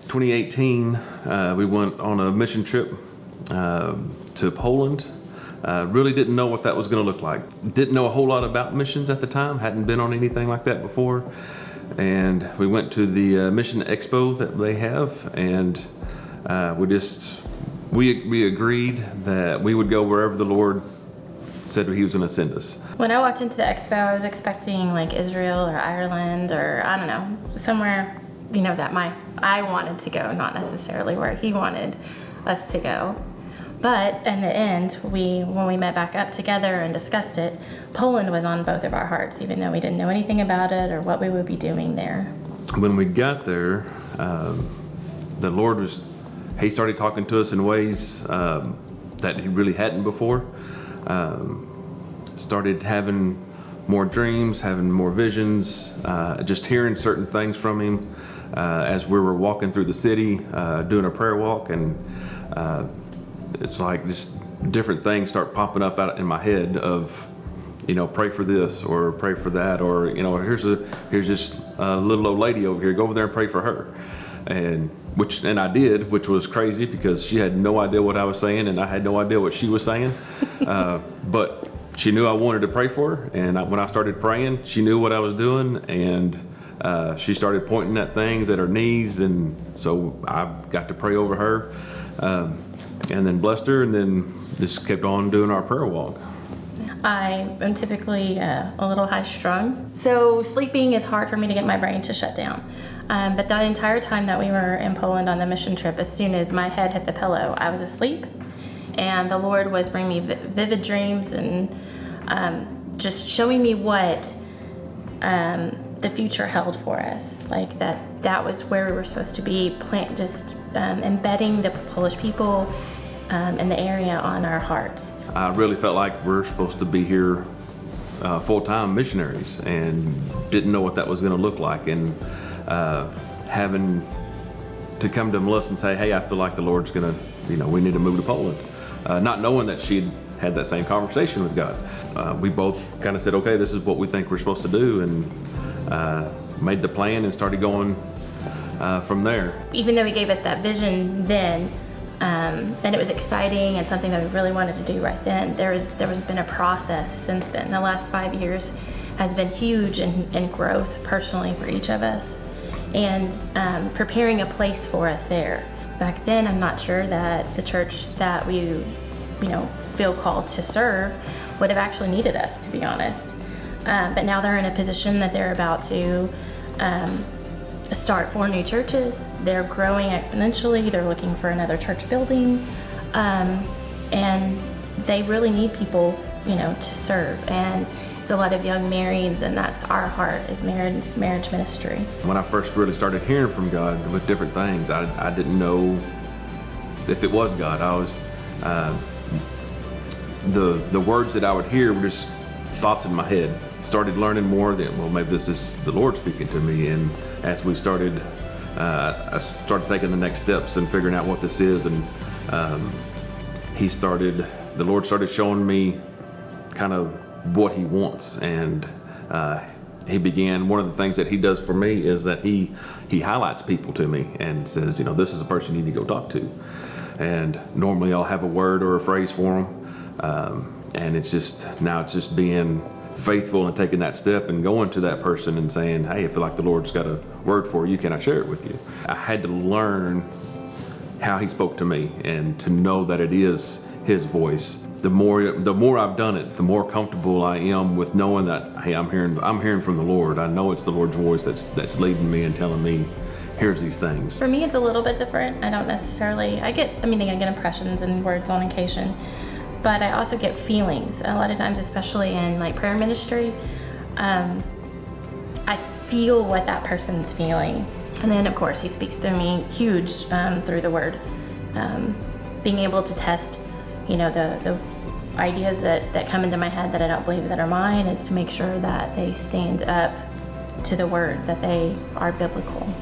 2018, we went on a mission trip to Poland. Really didn't know what that was going to look like. Didn't know a whole lot about missions at the time. Hadn't been on anything like that before. And we went to the Mission Expo that they have, and we agreed that we would go wherever the Lord said He was going to send us. When I walked into the expo, I was expecting like Israel or Ireland or I don't know, somewhere, that I wanted to go, not necessarily where He wanted us to go. But in the end, when we met back up together and discussed it, Poland was on both of our hearts, even though we didn't know anything about it or what we would be doing there. When we got there, the Lord He started talking to us in ways that He really hadn't before. Started having more dreams, having more visions, just hearing certain things from Him as we were walking through the city, doing a prayer walk, and it's like just different things start popping up out in my head of, pray for this or pray for that, or here's this little old lady over here, go over there and pray for her. And I did, which was crazy because she had no idea what I was saying and I had no idea what she was saying. But she knew I wanted to pray for her, and when I started praying, she knew what I was doing, and she started pointing at things at her knees, and so I got to pray over her, and then blessed her, and then just kept on doing our prayer walk. I am typically a little high strung, so sleeping is hard for me to get my brain to shut down. But the entire time that we were in Poland on the mission trip, as soon as my head hit the pillow, I was asleep, and the Lord was bringing me vivid dreams and just showing me what the future held for us. Like that was where we were supposed to be, embedding the Polish people in the area on our hearts. I really felt like we're supposed to be here full-time missionaries, and didn't know what that was going to look like, and having to come to Melissa and say, hey, I feel like the Lord's going to, we need to move to Poland. Not knowing that she'd had that same conversation with God. We both kind of said, okay, this is what we think we're supposed to do, and made the plan and started going from there. Even though He gave us that vision then, and it was exciting and something that we really wanted to do right then, there has been a process since then. The last 5 years has been huge in growth personally for each of us, and preparing a place for us there. Back then, I'm not sure that the church that we feel called to serve would have actually needed us, to be honest. But now they're in a position that they're about to start 4 new churches. They're growing exponentially. They're looking for another church building, and they really need people, to serve. And it's a lot of young marrieds, and that's our heart, is marriage ministry. When I first really started hearing from God with different things, I didn't know if it was God. I was the words that I would hear were just thoughts in my head. Started learning more that, well, maybe this is the Lord speaking to me. And as we started, I started taking the next steps and figuring out what this is. And the Lord started showing me kind of what He wants. And He began, one of the things that He does for me is that He highlights people to me and says, this is a person you need to go talk to. And normally I'll have a word or a phrase for them. And it's just being faithful and taking that step and going to that person and saying, hey, I feel like the Lord's got a word for you. Can I share it with you? I had to learn how He spoke to me and to know that it is His voice. The more I've done it, the more comfortable I am with knowing that, hey, I'm hearing from the Lord. I know it's the Lord's voice that's leading me and telling me, here's these things. For me, it's a little bit different. I don't necessarily, I get impressions and words on occasion, but I also get feelings. A lot of times, especially in like prayer ministry, I feel what that person's feeling. And then of course He speaks through me huge through the word. Being able to test, the ideas that come into my head that I don't believe that are mine, is to make sure that they stand up to the word, that they are biblical.